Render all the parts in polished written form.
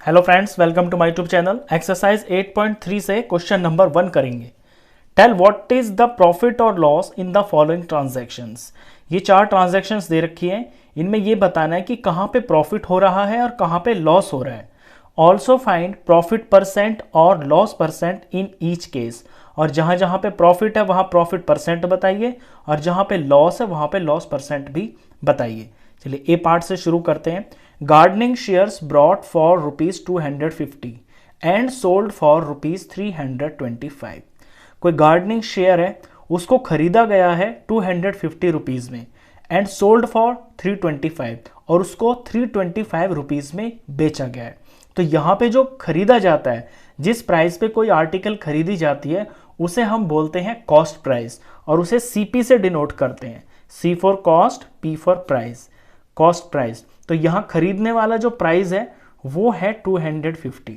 Hello friends, welcome to my YouTube channel. Exercise 8.3 से question number 1 करेंगे। Tell what is the profit और loss in the following transactions. ये 4 transactions दे रखी हैं, इनमें ये बताना है कि कहाँ पे प्रॉफिट हो रहा है और कहाँ पे लॉस हो रहा है। ऑल्सो फाइंड प्रॉफिट परसेंट और loss percent in each case. और जहाँ जहाँ पे प्रॉफिट है वहाँ प्रॉफिट परसेंट बताइए, और जहाँ पे लॉस है वहाँ पे लॉस परसेंट भी बताइए। चलिए ए पार्ट से शुरू करते हैं। Gardening shares brought for ₹250 and sold for ₹325। कोई गार्डनिंग शेयर है, उसको खरीदा गया है 250 रुपीज़ में एंड सोल्ड फॉर 325, और उसको 325 रुपीज़ में बेचा गया है। तो यहाँ पे जो खरीदा जाता है, जिस प्राइस पे कोई आर्टिकल खरीदी जाती है, उसे हम बोलते हैं कॉस्ट प्राइस, और उसे सीपी से डिनोट करते हैं। C for cost, P for price, cost price. तो यहाँ खरीदने वाला जो प्राइस है वो है 250,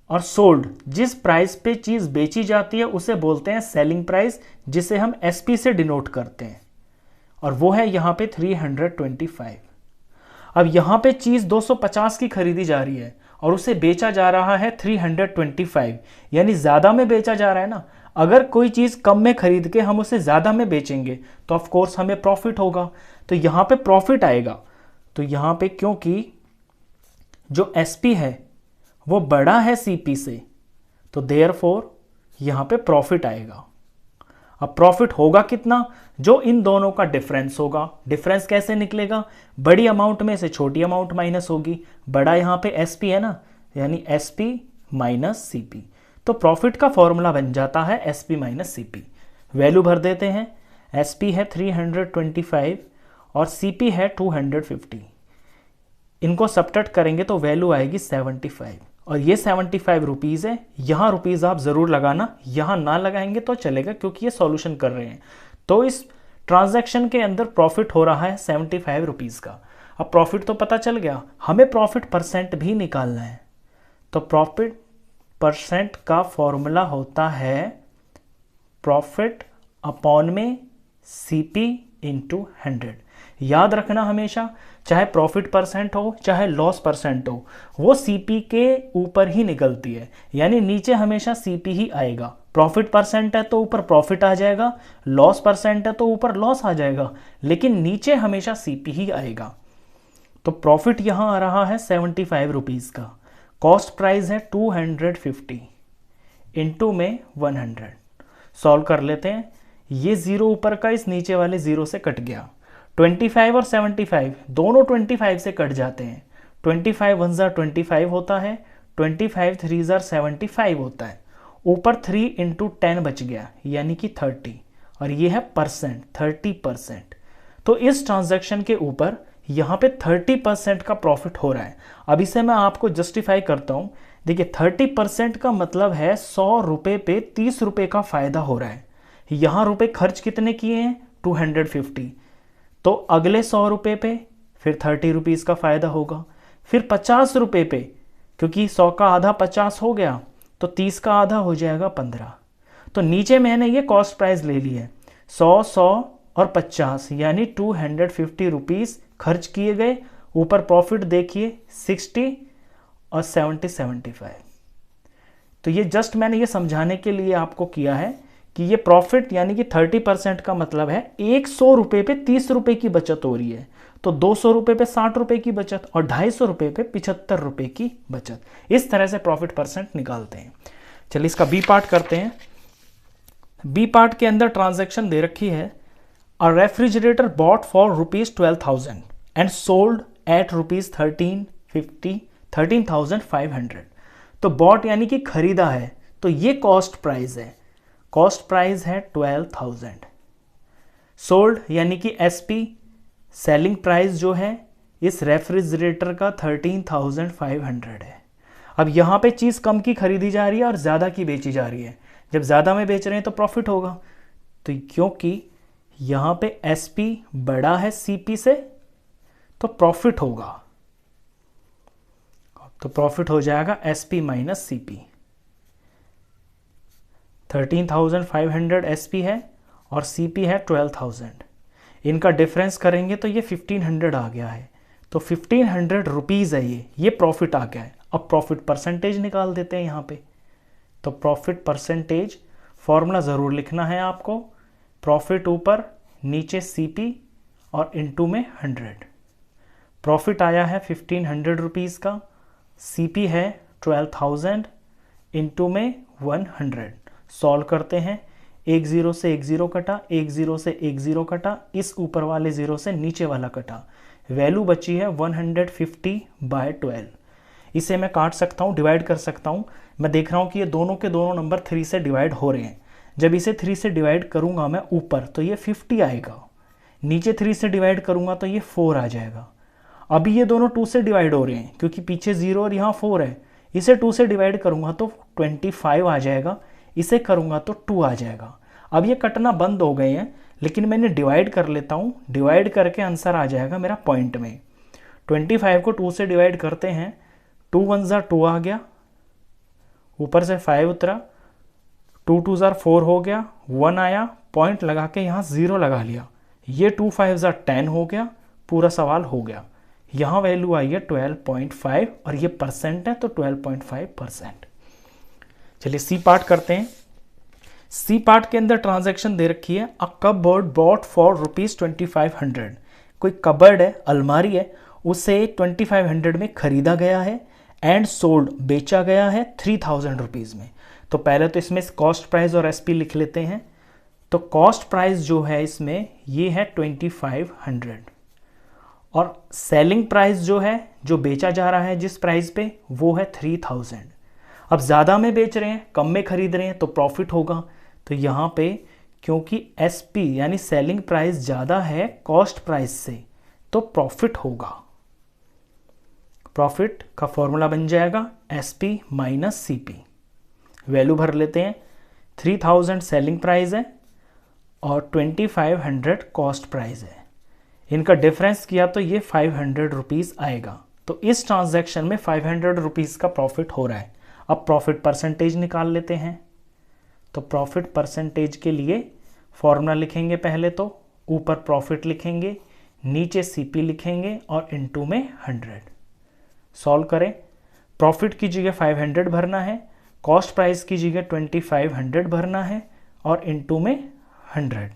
और सोल्ड, जिस प्राइस पे चीज बेची जाती है उसे बोलते हैं सेलिंग प्राइस, जिसे हम एसपी से डिनोट करते हैं, और वो है यहाँ पे 325। अब यहाँ पे चीज 250 की खरीदी जा रही है और उसे बेचा जा रहा है 325, यानी ज्यादा में बेचा जा रहा है ना। अगर कोई चीज कम में खरीद के हम उसे ज्यादा में बेचेंगे तो ऑफ कोर्स हमें प्रॉफिट होगा, तो यहाँ पे प्रॉफिट आएगा। तो यहाँ पे क्योंकि जो एसपी है वो बड़ा है सीपी से, तो देयरफॉर यहाँ पे प्रॉफिट आएगा। अब प्रॉफिट होगा कितना? जो इन दोनों का डिफरेंस होगा। डिफरेंस कैसे निकलेगा? बड़ी अमाउंट में से छोटी अमाउंट माइनस होगी। बड़ा यहाँ पे एसपी है ना, यानी एसपी माइनस सीपी। तो प्रॉफिट का फॉर्मूला बन जाता है एसपी माइनस सीपी। वैल्यू भर देते हैं। एसपी है 325 और सीपी है 250। इनको सब्ट्रैक्ट करेंगे तो वैल्यू आएगी 75, और ये 75 रुपीज़ है। यहाँ रुपीज़ आप ज़रूर लगाना, यहाँ ना लगाएंगे तो चलेगा क्योंकि ये सॉल्यूशन कर रहे हैं। तो इस ट्रांजैक्शन के अंदर प्रॉफिट हो रहा है 75 रुपीज़ का। अब प्रॉफिट तो पता चल गया, हमें प्रॉफिट परसेंट भी निकालना है। तो प्रॉफिट परसेंट का फॉर्मूला होता है प्रॉफिट अपॉन में सीपी इंटू 100। याद रखना हमेशा, चाहे प्रॉफिट परसेंट हो चाहे लॉस परसेंट हो, वो सीपी के ऊपर ही निकलती है, यानी नीचे हमेशा सीपी ही आएगा। प्रॉफिट परसेंट है तो ऊपर प्रॉफिट आ जाएगा, लॉस परसेंट है तो ऊपर लॉस आ जाएगा, लेकिन नीचे हमेशा सीपी ही आएगा। तो प्रॉफिट यहां आ रहा है 75 रुपीज़ का। कॉस्ट प्राइस है 250 इंटू में 100। सॉल्व कर लेते हैं। ये जीरो ऊपर का इस नीचे वाले जीरो से कट गया। 25 और 75 दोनों 25 से कट जाते हैं। 25 वन ज़ार 25 होता है, 25 थ्री ज़ार 75 होता है। ऊपर 3 इंटू 10 बच गया, यानी कि 30, और ये है परसेंट, 30%। तो इस ट्रांजैक्शन के ऊपर यहाँ पे 30% का प्रॉफिट हो रहा है। अब इसे मैं आपको जस्टिफाई करता हूँ। देखिए 30% का मतलब है 100 रुपये पे 30 रुपये का फायदा हो रहा है। यहाँ रुपये खर्च कितने किए हैं? 250। तो अगले 100 रुपये पे फिर 30 रुपीज़ का फायदा होगा, फिर 50 रुपये पे, क्योंकि 100 का आधा 50 हो गया, तो 30 का आधा हो जाएगा 15। तो नीचे मैंने ये कॉस्ट प्राइस ले ली है, 100, 100 और 50, यानी 250 रुपीज़ खर्च किए गए। ऊपर प्रॉफिट देखिए 60 और 70, 75। तो ये जस्ट मैंने ये समझाने के लिए आपको किया है कि ये प्रॉफिट यानी कि 30% का मतलब है 100 रुपये पे 30 रुपये की बचत हो रही है, तो 200 रुपये पे 60 रुपये की बचत, और 250 रुपये पे 75 रुपये की बचत। इस तरह से प्रॉफिट परसेंट निकालते हैं। चलिए इसका बी पार्ट करते हैं। बी पार्ट के अंदर ट्रांजैक्शन दे रखी है। A refrigerator bought for ₹12,000 and sold at ₹13,500। तो बॉट यानी कि खरीदा है, तो ये कॉस्ट प्राइस है। कॉस्ट प्राइस है 12,000। सोल्ड यानी कि एसपी, सेलिंग प्राइस जो है इस रेफ्रिजरेटर का 13,500 है। अब यहाँ पे चीज़ कम की खरीदी जा रही है और ज़्यादा की बेची जा रही है। जब ज़्यादा में बेच रहे हैं तो प्रॉफिट होगा। तो क्योंकि यहाँ पे एसपी बड़ा है सीपी से, तो प्रॉफिट होगा। तो प्रॉफिट हो जाएगा एसपी माइनस सीपी। 13,500 एसपी है और सीपी है 12,000। इनका डिफरेंस करेंगे तो ये 1500 आ गया है। तो 1500 रुपीज़ है ये प्रॉफिट आ गया है। अब प्रॉफिट परसेंटेज निकाल देते हैं यहाँ पे। तो प्रॉफिट परसेंटेज फॉर्मूला ज़रूर लिखना है आपको, प्रॉफिट ऊपर, नीचे सीपी और इनटू में 100। प्रॉफिट आया है 1500 रुपीज़ का, सीपी है 12,000, इनटू में 100। सॉल्व करते हैं, एक ज़ीरो से एक ज़ीरो कटा, एक ज़ीरो से एक ज़ीरो कटा, इस ऊपर वाले ज़ीरो से नीचे वाला कटा, वैल्यू बची है 150/12। इसे मैं काट सकता हूँ, डिवाइड कर सकता हूँ। मैं देख रहा हूँ कि ये दोनों के दोनों नंबर 3 से डिवाइड हो रहे हैं। जब इसे 3 से डिवाइड करूँगा मैं ऊपर तो ये 50 आएगा, नीचे 3 से डिवाइड करूँगा तो ये 4 आ जाएगा। अभी ये दोनों 2 से डिवाइड हो रहे हैं क्योंकि पीछे 0 और यहाँ 4 है। इसे 2 से डिवाइड करूँगा तो 25 आ जाएगा, इसे करूँगा तो 2 आ जाएगा। अब ये कटना बंद हो गए हैं, लेकिन मैंने डिवाइड कर लेता हूँ, डिवाइड करके आंसर आ जाएगा मेरा पॉइंट में। 25 को 2 से डिवाइड करते हैं, 2 1 ज़ा 2 आ गया, ऊपर से 5 उतरा, 2 2 ज़ा 4 हो गया, 1 आया, पॉइंट लगा के यहाँ 0 लगा लिया, ये 2 5 ज़ा 10 हो गया, पूरा सवाल हो गया। यहाँ वैल्यू आई है 12.5 और ये परसेंट है तो 12.5%। चलिए सी पार्ट करते हैं। सी पार्ट के अंदर ट्रांजैक्शन दे रखी है, अ कबर्ड बॉट फॉर ₹2500। कोई कबर्ड है, अलमारी है, उसे 2500 में खरीदा गया है एंड सोल्ड, बेचा गया है 3000 रुपीज़ में। तो पहले तो इसमें कॉस्ट प्राइस और एसपी लिख लेते हैं। तो कॉस्ट प्राइस जो है इसमें ये है 2500 और सेलिंग प्राइस जो है, जो बेचा जा रहा है जिस प्राइस पे, वो है 3000। अब ज़्यादा में बेच रहे हैं, कम में खरीद रहे हैं तो प्रॉफिट होगा। तो यहाँ पे क्योंकि एसपी यानी सेलिंग प्राइस ज़्यादा है कॉस्ट प्राइस से तो प्रॉफिट होगा। प्रॉफिट का फॉर्मूला बन जाएगा एसपी माइनस सीपी। वैल्यू भर लेते हैं, 3000 सेलिंग प्राइस है और 2500 कॉस्ट प्राइस है। इनका डिफरेंस किया तो ये 500 रुपीज़ आएगा। तो इस ट्रांजैक्शन में 500 रुपीज़ का प्रॉफिट हो रहा है। अब प्रॉफिट परसेंटेज निकाल लेते हैं। तो प्रॉफिट परसेंटेज के लिए फॉर्मूला लिखेंगे, पहले तो ऊपर प्रॉफिट लिखेंगे, नीचे सीपी लिखेंगे और इनटू में 100। सॉल्व करें, प्रॉफिट की जगह 500 भरना है, कॉस्ट प्राइस की जगह 2500 भरना है और इनटू में 100।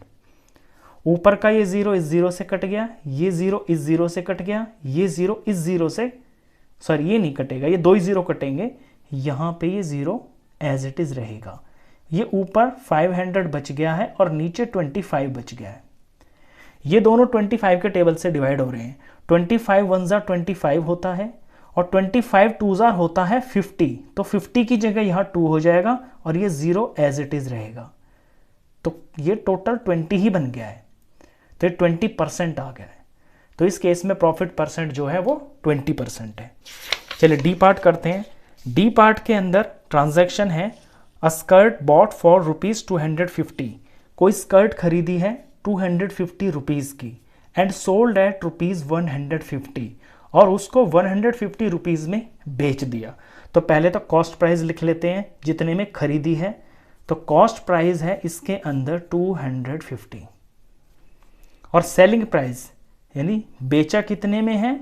ऊपर का ये 0 इस 0 से कट गया, ये 0 इस 0 से कट गया, ये 0 इस 0 से, सॉरी ये नहीं कटेगा, ये 2 ही 0 कटेंगे, यहाँ पे ये 0 एज इट इज़ रहेगा। ये ऊपर 500 बच गया है और नीचे 25 बच गया है। ये दोनों 25 के टेबल से डिवाइड हो रहे हैं। 25 1 ज़ा 25 होता है और 25 2 ज़ा होता है 50। तो 50 की जगह यहाँ 2 हो जाएगा और ये 0 एज इट इज़ रहेगा। तो ये टोटल 20 ही बन गया है, तो ये 20% आ गया है। तो इस केस में प्रॉफिट परसेंट जो है वो 20% है। चलिए डी पार्ट करते हैं। डी पार्ट के अंदर ट्रांजैक्शन है, अ स्कर्ट बॉट फॉर ₹250। कोई स्कर्ट खरीदी है 250 रुपीज़ की एंड सोल्ड एट ₹150 और उसको 150 रुपीज़ में बेच दिया। तो पहले तो कॉस्ट प्राइस लिख लेते हैं जितने में खरीदी है। तो कॉस्ट प्राइस है इसके अंदर 250 और सेलिंग प्राइस यानी बेचा कितने में है,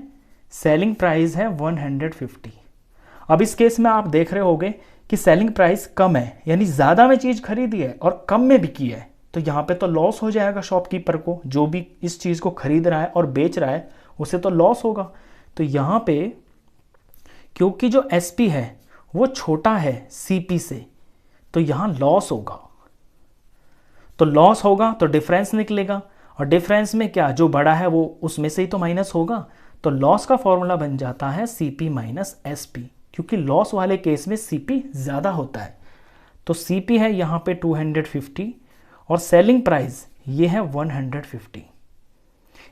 सेलिंग प्राइस है 150। अब इस केस में आप देख रहे होंगे कि सेलिंग प्राइस कम है, यानी ज़्यादा में चीज़ खरीदी है और कम में बिकी है। तो यहाँ पे तो लॉस हो जाएगा शॉपकीपर को, जो भी इस चीज़ को खरीद रहा है और बेच रहा है उसे तो लॉस होगा। तो यहाँ पे क्योंकि जो एसपी है वो छोटा है सीपी से, तो यहाँ लॉस होगा। तो लॉस होगा तो डिफरेंस निकलेगा और डिफरेंस में क्या, जो बड़ा है वो उसमें से ही तो माइनस होगा। तो लॉस का फॉर्मूला बन जाता है सीपी माइनस एसपी, क्योंकि लॉस वाले केस में सीपी ज़्यादा होता है। तो सीपी है यहाँ पे 250 और सेलिंग प्राइस ये है 150।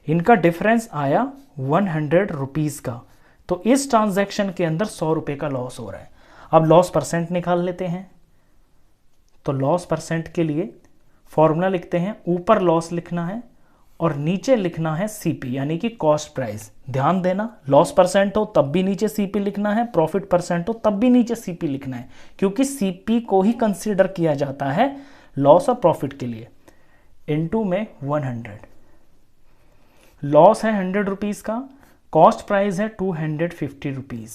इनका डिफरेंस आया 100 रुपीज़ का। तो इस ट्रांजैक्शन के अंदर 100 रुपये का लॉस हो रहा है। अब लॉस परसेंट निकाल लेते हैं। तो लॉस परसेंट के लिए फॉर्मूला लिखते हैं, ऊपर लॉस लिखना है और नीचे लिखना है सीपी यानी कि कॉस्ट प्राइस। ध्यान देना, लॉस परसेंट हो तब भी नीचे सीपी लिखना है, प्रॉफिट परसेंट हो तब भी नीचे सीपी लिखना है, क्योंकि सीपी को ही कंसीडर किया जाता है लॉस और प्रॉफिट के लिए। इनटू में 100, लॉस है 100 रुपीज़ का, कॉस्ट प्राइस है 250 रुपीज़,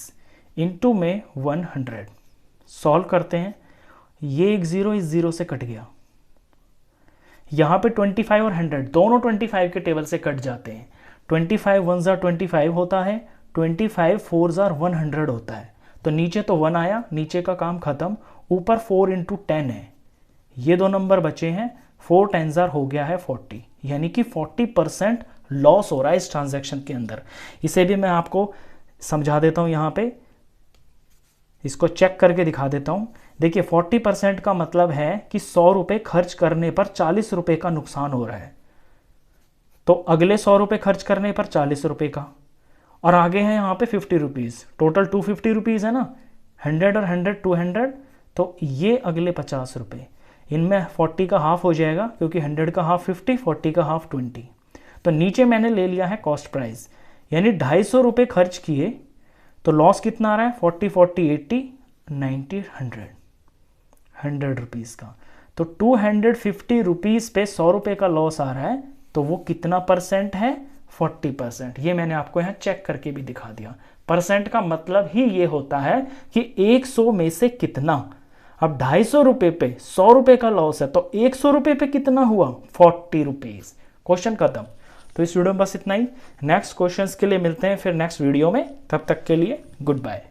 इंटू में 100, सॉल्व करते हैं। ये एक ज़ीरो इस ज़ीरो से कट गया, यहाँ पे 25 और 100 दोनों 25 के टेबल से कट जाते हैं। 25 1 ज़ार 25 होता है, 25 4 ज़ार 100 होता है। तो नीचे तो 1 आया, नीचे का काम खत्म। ऊपर 4 इंटू 10 है, ये दो नंबर बचे हैं। 4 10 ज़ार हो गया है 40, यानी कि 40% लॉस हो रहा है इस ट्रांजैक्शन के अंदर। इसे भी मैं आपको समझा देता हूँ, यहाँ पे इसको चेक करके दिखा देता हूँ। देखिए 40% का मतलब है कि 100 रुपये खर्च करने पर 40 रुपये का नुकसान हो रहा है। तो अगले 100 रुपये खर्च करने पर 40 रुपये का, और आगे है यहाँ पे 50 रुपीज़, टोटल 250 रुपीज़ है ना। 100 और 100 200, तो ये अगले 50 रुपये, इनमें 40 का हाफ हो जाएगा, क्योंकि 100 का हाफ 50, 40 का हाफ 20। तो नीचे मैंने ले लिया है कॉस्ट प्राइस, यानी 250 रुपये खर्च किए तो लॉस कितना आ रहा है? 40 40 80 90 100 रुपीज़ का। तो 250 रुपीज़ पे 100 रुपये का लॉस आ रहा है, तो वो कितना परसेंट है? 40%। ये मैंने आपको यहाँ चेक करके भी दिखा दिया। परसेंट का मतलब ही ये होता है कि 100 में से कितना। अब 250 रुपये पे 100 रुपये का लॉस है, तो 100 रुपये पे कितना हुआ? 40 रुपीज़। क्वेश्चन खत्म। तो इस वीडियो में बस इतना ही। नेक्स्ट क्वेश्चंस के लिए मिलते हैं फिर नेक्स्ट वीडियो में, तब तक के लिए गुड बाय।